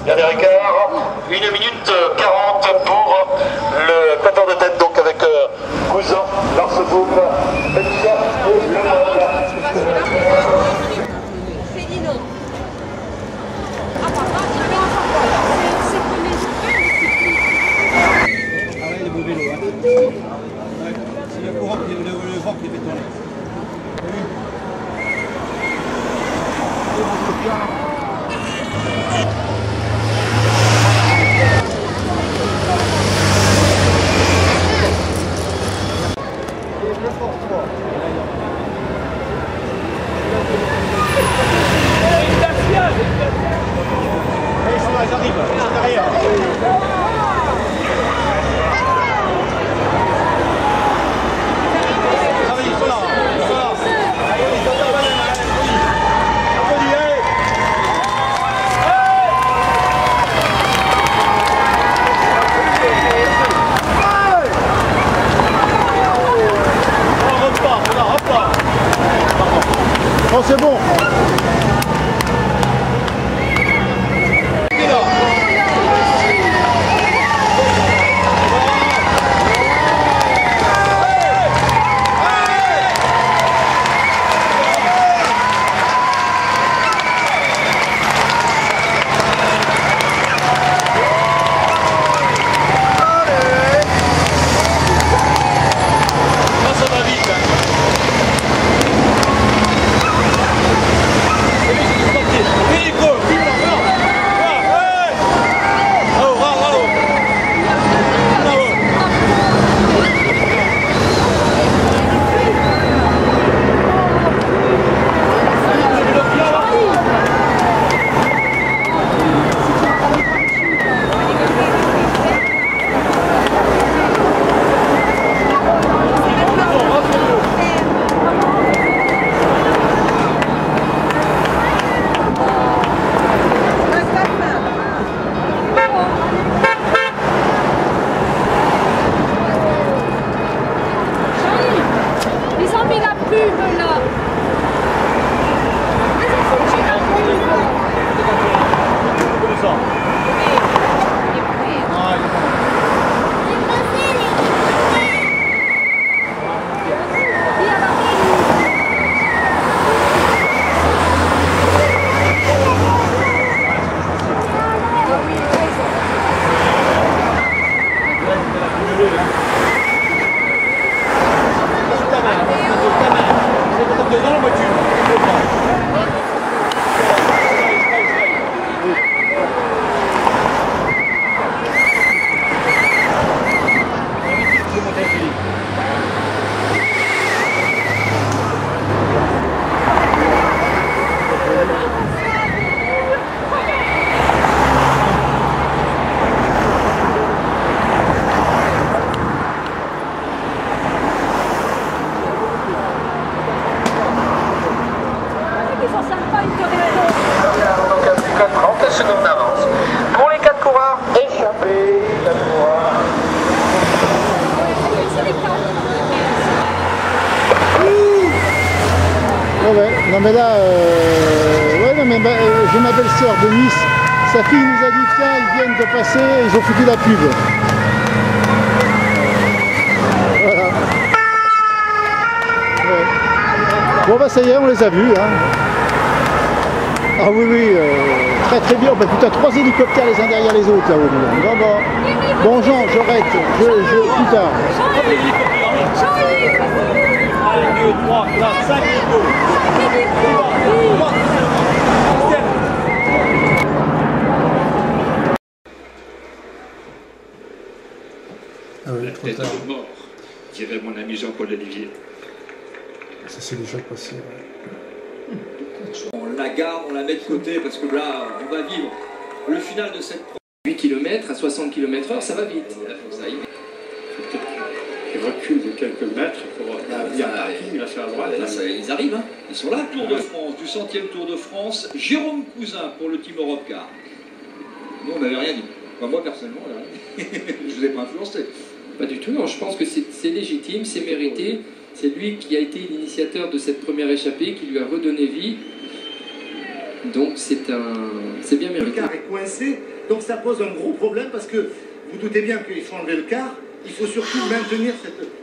Dernier écart, 1 minute 40 pour le batteur de tête, donc avec Cousin, Larsebourg, Betcha et Le C'est le courant, le vent qui fait tourner. Oh, c'est bon. Non mais là, ouais, non, mais j'ai ma belle-sœur de Nice, sa fille nous a dit tiens, ils viennent de passer, ils ont foutu la pub. Voilà. Ouais. Bon bah ça y est, on les a vus. Hein. Ah oui, oui, très très bien. Bah, putain, 3 hélicoptères les uns derrière les autres là-haut. Bon, bon. Bon Jean, j'arrête, plus tard. 1, 2, 3, 4, 5 hélicos. Ah oui, la tête de mort, dirait mon ami Jean-Paul Olivier. Ça c'est déjà passé. Ouais. On la garde, on la met de côté parce que là, on va vivre le final de cette 8 km à 60 km/h, ça va vite. Il faut que ça aille vite. Il recule de quelques mètres pour bien parking, là, à droite. Là, ils arrivent, hein. Ils sont là. Tour de France, du 100e Tour de France, Jérôme Cousin pour le Team Europcar. Nous, on n'avait rien dit. Enfin, moi, personnellement, je ne vous ai pas influencé. Pas du tout, non. Je pense que c'est légitime, c'est mérité. C'est lui qui a été l'initiateur de cette première échappée, qui lui a redonné vie. Donc c'est bien Le mérité. car est coincé, donc ça pose un gros problème parce que vous doutez bien qu'il faut enlever le car. Il faut surtout maintenir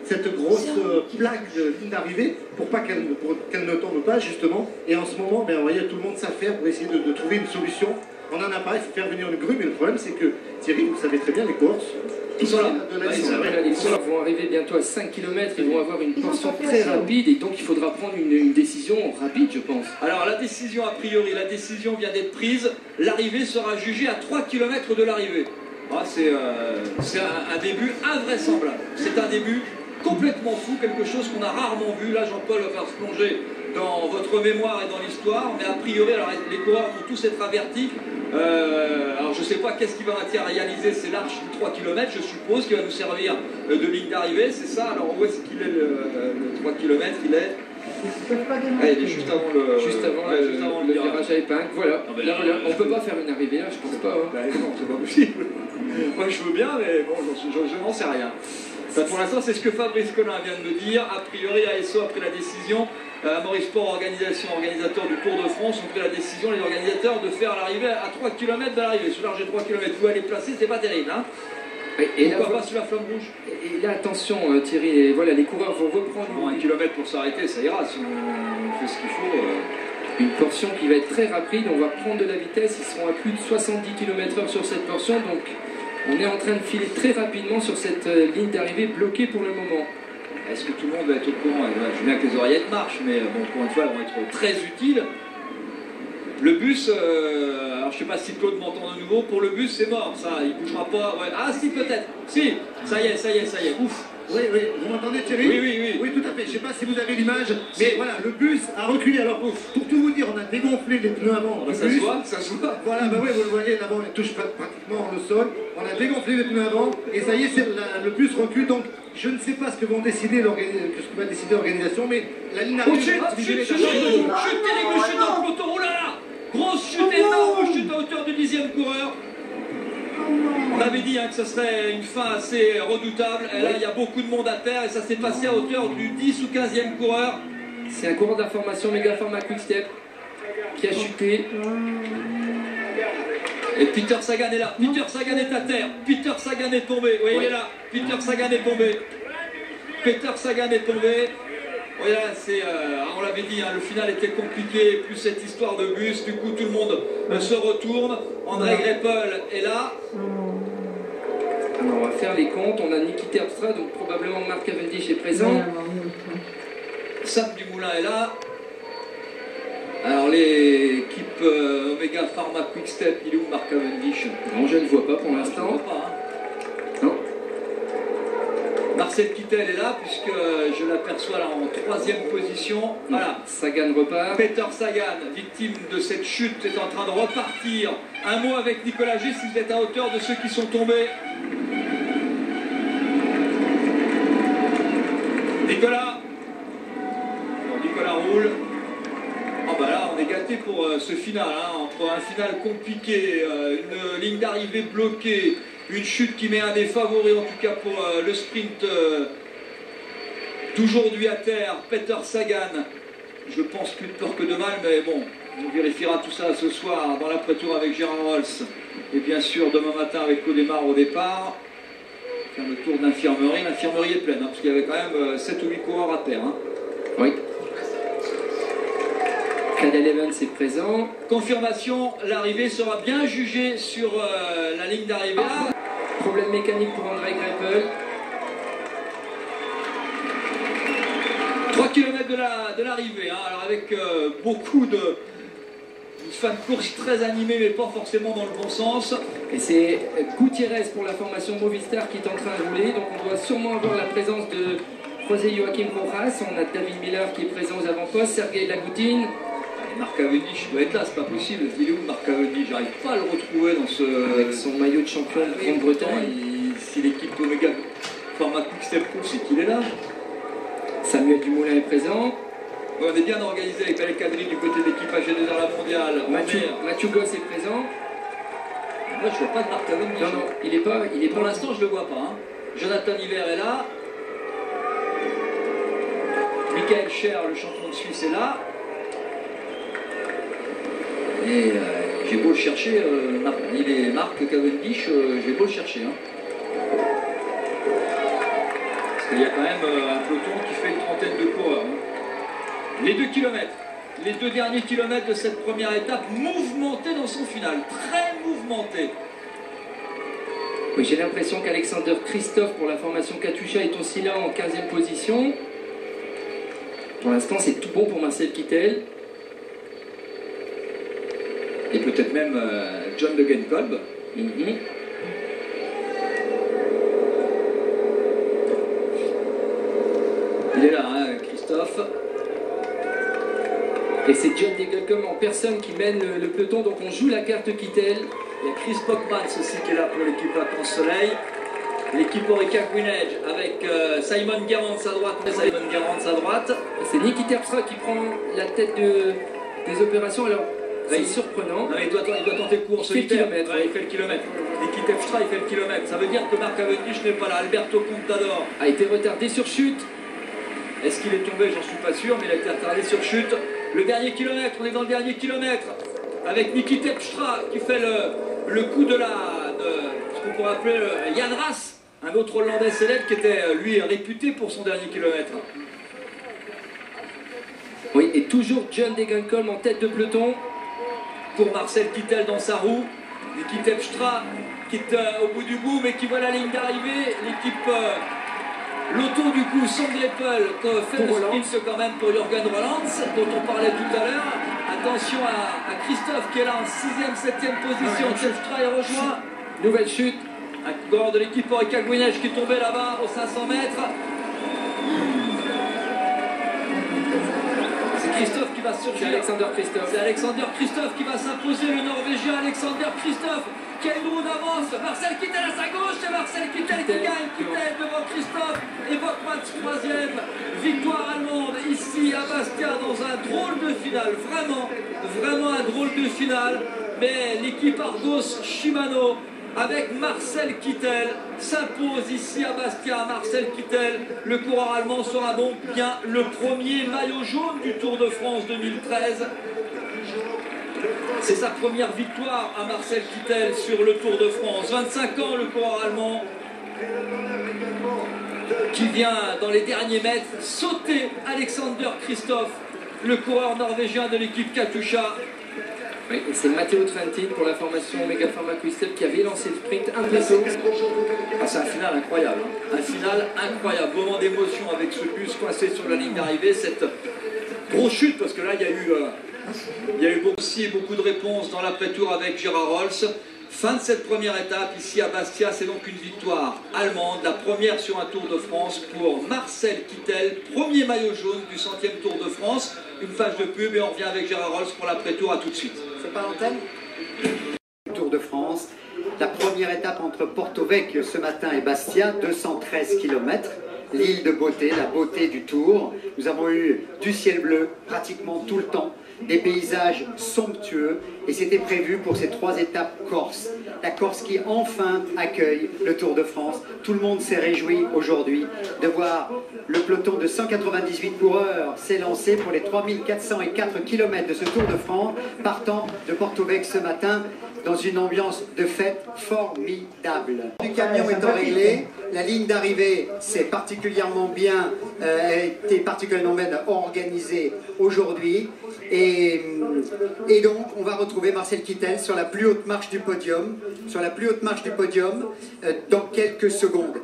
cette grosse plaque de ligne d'arrivée pour qu'elle ne tombe pas justement. Et en ce moment, ben, vous voyez, tout le monde s'affaire pour essayer de trouver une solution. On en a pas, il faut faire venir une grue, mais le problème c'est que Thierry, vous savez très bien, les courses, Ils sont là. de la Ils sont là. Les coureurs vont arriver bientôt à 5 km, ils vont avoir une portion très rapide et donc il faudra prendre une décision rapide, je pense. Alors la décision, a priori, la décision vient d'être prise. L'arrivée sera jugée à 3 km de l'arrivée. Ah, c'est un début invraisemblable. C'est un début complètement fou, quelque chose qu'on a rarement vu. Là, Jean-Paul va faire se plonger dans votre mémoire et dans l'histoire. Mais a priori, alors, les coureurs vont tous être avertis. Alors je ne sais pas qu'est-ce qui va matérialiser, c'est l'arche de 3 km, je suppose, qui va nous servir de ligne d'arrivée. C'est ça. Alors où est-ce qu'il est le 3 km? Il est... Ah, il est juste avant le virage à épingle. Voilà. Ah, ben, Là, voilà. On ne peut pas faire une arrivée là, je pense pas. Hein. Ben, non, c'est pas possible. Moi je veux bien, mais bon, je n'en sais rien. Enfin, pour l'instant, c'est ce que Fabrice Collin vient de me dire. A priori, ASO a pris la décision. Maurice Sport, organisateur du Tour de France, ont pris la décision, les organisateurs, de faire l'arrivée à 3 km de l'arrivée. Sur l'arche de 3 km, où elle est placée, c'est pas terrible. Hein. Et pourquoi pas sur la flamme rouge? Et là, attention Thierry, et voilà, les coureurs vont reprendre... Bon, 1 km pour s'arrêter, ça ira, si on fait ce qu'il faut. Une portion qui va être très rapide, on va prendre de la vitesse, ils seront à plus de 70 km/h sur cette portion, donc on est en train de filer très rapidement sur cette ligne d'arrivée bloquée pour le moment. Est-ce que tout le monde va être au courant? Je veux bien que les oreillettes marchent, mais bon, pour une fois, elles vont être très utiles. Le bus, alors je sais pas si Claude m'entend de nouveau, pour le bus c'est mort, ça, il bougera pas. Ouais. Ah si, peut-être, si, ça y est, ouf. Oui, vous m'entendez Thierry? Oui, tout à fait. Je ne sais pas si vous avez l'image, mais voilà, le bus a reculé. Alors, pour tout vous dire, on a dégonflé les pneus avant. Ça se voit, ça se voit. Voilà, bah oui, vous le voyez, là-bas, on ne touche pas pratiquement le sol. On a dégonflé les pneus avant, et ça y est, le bus recule. Donc, je ne sais pas ce que va décider l'organisation, mais la ligne arrive. Chute terrible, chute dans le peloton, oh là là! Grosse chute, énorme chute à hauteur du 10e coureur. On avait dit que ce serait une fin assez redoutable. Et là, il y a beaucoup de monde à terre et ça s'est passé à hauteur du 10 ou 15e coureur. C'est un coureur d'information Megapharma Quick-Step qui a chuté. Et Peter Sagan est là. Peter Sagan est à terre. Peter Sagan est tombé. Oui, il est là. Peter Sagan est tombé. Peter Sagan est tombé. Oui, là, on l'avait dit, le final était compliqué, plus cette histoire de bus, du coup tout le monde se retourne. André Greipel est là. Alors, on va faire les comptes, on a Niki Terpstra, donc probablement Marc Cavendish est présent. Sam Dumoulin est là. Alors l'équipe Omega Pharma Quick Step, il est où Marc Cavendish? Non, je ne vois pas pour l'instant. Je ne vois pas. Non. Marcel Kittel est là, puisque je l'aperçois là en 3e position. Voilà. Sagan repart. Peter Sagan, victime de cette chute, est en train de repartir. Un mot avec Nicolas G, si vous êtes à hauteur de ceux qui sont tombés. Nicolas. Alors, Nicolas roule. Ah bah là, on est gâté pour ce final, entre un final compliqué, une ligne d'arrivée bloquée, une chute qui met un des favoris, en tout cas pour le sprint d'aujourd'hui à terre, Peter Sagan. Je pense plus de peur que de mal, mais bon, on vérifiera tout ça ce soir dans l'après-tour avec Gérard Rolls. Et bien sûr, demain matin avec Codemar au départ. Faire le tour d'infirmerie. L'infirmerie est pleine, parce qu'il y avait quand même 7 ou 8 coureurs à terre. Oui. Cadel Evans est présent. Confirmation, l'arrivée sera bien jugée sur la ligne d'arrivée. Problème mécanique pour André Greipel. 3 km de l'arrivée, alors avec beaucoup de fans de course très animés, mais pas forcément dans le bon sens. Et c'est Gutiérrez pour la formation Movistar qui est en train de rouler, donc on doit sûrement avoir la présence de José Joaquim Rojas. On a David Miller qui est présent aux avant-postes, Sergei Lagoutin. Marc Cavendish doit être là, c'est pas possible. Il est où Marc Cavendish? J'arrive pas à le retrouver dans ce... Avec son maillot de champion de Grande-Bretagne. Si l'équipe Omega Pharma Quick Step Pro, c'est qu'il est là. Samuel Dumoulin est présent. Ouais, on est bien organisé avec Alec Kadri du côté de l'équipe AG2R La Mondiale. Mathieu Goss est présent. Moi je vois pas de Marc Cavendish. Non, il est pas. Pour l'instant je le vois pas. Jonathan Hiver est là. Michael Scher, le champion de Suisse, est là. Et j'ai beau le chercher, il est Mark Cavendish, j'ai beau le chercher. Hein. Parce qu'il y a quand même un peloton qui fait une trentaine de coureurs. Hein. Les 2 kilomètres, les 2 derniers kilomètres de cette première étape, mouvementés dans son final, très mouvementés. Oui, j'ai l'impression qu'Alexander Christophe pour la formation Katusha est aussi là en 15e position. Pour l'instant, c'est tout bon pour Marcel Kittel. Et peut-être même John Degenkolb. Il est là, hein, Christophe. Et c'est John Degenkolb en personne qui mène le peloton, donc on joue la carte Kittel. Il y a Chris Bockmans aussi qui est là pour l'équipe Vacances Soleil. L'équipe Orica Greenedge avec Simon Gerrans à droite. C'est Niki Terpstra qui prend la tête des opérations. Alors, c'est surprenant. Non, il doit tenter le coup en solitaire. Il fait le kilomètre. Niki Terpstra, il fait le kilomètre. Ça veut dire que Mark Cavendish n'est pas là. Alberto Contador a été retardé sur chute. Est-ce qu'il est tombé? J'en suis pas sûr, mais il a été retardé sur chute. Le dernier kilomètre, on est dans le dernier kilomètre. Avec Niki Terpstra qui fait le coup de ce qu'on pourrait appeler Jan Raas, un autre Hollandais célèbre qui était lui réputé pour son dernier kilomètre. Oui, et toujours John Degenkolb en tête de peloton. Pour Marcel Kittel dans sa roue. Niki Terpstra qui est au bout du bout, mais qui voit la ligne d'arrivée. L'équipe Lotto du coup, Sandlepel fait le sprint quand même pour Jürgen Roelandts, dont on parlait tout à l'heure. Attention à Christophe qui est là en 6e, 7e position. Terpstra est rejoint. Nouvelle chute. Un coureur de l'équipe Orica Greenedge qui est tombé là-bas aux 500 mètres. C'est Christophe qui va surgir. C'est Alexander Christophe. C'est Alexander Christophe qui va s'imposer, le Norvégien Alexander Christophe qui a une roue d'avance. Marcel Kittel à sa gauche, c'est Marcel Kittel qui gagne. Kittel devant Christophe et Bockmans 3e. Victoire allemande ici à Bastia dans un drôle de finale. Vraiment un drôle de finale. Mais l'équipe Argos Shimano avec Marcel Kittel s'impose ici à Bastia. Marcel Kittel, le coureur allemand, sera donc bien le premier maillot jaune du Tour de France 2013. C'est sa première victoire à Marcel Kittel sur le Tour de France. 25 ans, le coureur allemand qui vient dans les derniers mètres sauter Alexander Christophe, le coureur norvégien de l'équipe Katusha. Oui, et c'est Matteo Trentin pour la formation Omega Pharma Quick-Step qui avait lancé le sprint un peu tôt. Ah, c'est un final incroyable. Hein. Un final incroyable. Moment d'émotion avec ce bus coincé sur la ligne d'arrivée. Cette grosse chute, parce que là, il y a eu aussi beaucoup de réponses dans l'après-tour avec Gérard Rolls. Fin de cette première étape ici à Bastia, c'est donc une victoire allemande, la première sur un Tour de France pour Marcel Kittel, premier maillot jaune du 100e Tour de France. Une phase de pub et on revient avec Gérard Rolls pour l'après-tour, à tout de suite. C'est pas l'antenne ? Tour de France, la première étape entre Porto Vecchio ce matin et Bastia, 213 km. L'île de beauté, la beauté du Tour. Nous avons eu du ciel bleu pratiquement tout le temps, des paysages somptueux et c'était prévu pour ces 3 étapes Corse. La Corse qui enfin accueille le Tour de France. Tout le monde s'est réjoui aujourd'hui de voir le peloton de 198 coureurs s'élancer pour les 3404 km de ce Tour de France, partant de Porto Vecchio ce matin dans une ambiance de fête formidable. Le camion étant réglé, la ligne d'arrivée s'est particulièrement bien, a été particulièrement bien organisée aujourd'hui. Et donc, on va retrouver Marcel Kittel sur la plus haute marche du podium, dans quelques secondes.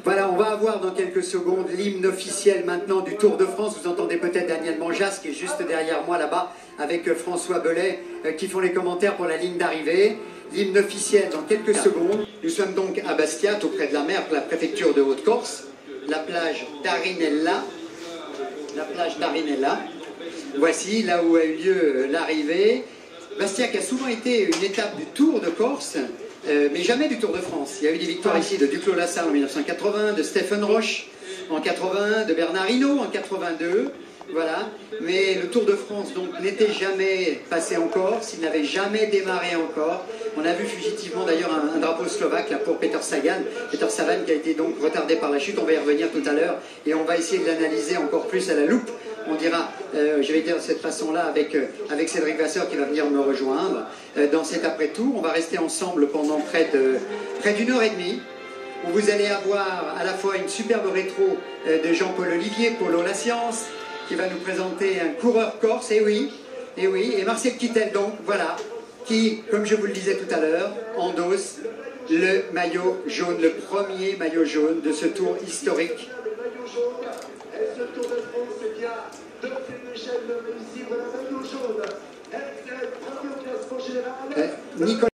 Voilà, on va avoir dans quelques secondes l'hymne officiel maintenant du Tour de France. Vous entendez peut-être Daniel Manjas qui est juste derrière moi là-bas avec François Belay qui font les commentaires pour la ligne d'arrivée. L'hymne officiel dans quelques secondes. Nous sommes donc à Bastia, tout près de la mer, pour la préfecture de Haute-Corse. La plage d'Arinella. Voici là où a eu lieu l'arrivée. Bastia qui a souvent été une étape du Tour de Corse, mais jamais du Tour de France. Il y a eu des victoires ici de Duclos Lassalle en 1980, de Stephen Roche en 81, de Bernard Hinault en 82. Voilà, mais le Tour de France donc n'était jamais passé en Corse, il n'avait jamais démarré encore. On a vu fugitivement d'ailleurs un drapeau slovaque là, pour Peter Sagan qui a été donc retardé par la chute, on va y revenir tout à l'heure et on va essayer de l'analyser encore plus à la loupe. On dira, je vais dire de cette façon-là avec Cédric Vasseur qui va venir me rejoindre dans cet après-tour. On va rester ensemble pendant près d'une heure et demie, où vous allez avoir à la fois une superbe rétro de Jean-Paul Olivier, Polo La Science, qui va nous présenter un coureur corse, et oui, et Marcel Kittel donc, voilà, qui, comme je vous le disais tout à l'heure, endosse le maillot jaune, le premier maillot jaune de ce tour historique. Ce Tour de France, c'est bien de Michel de réussir le maillot jaune. Première classement général. Nicolas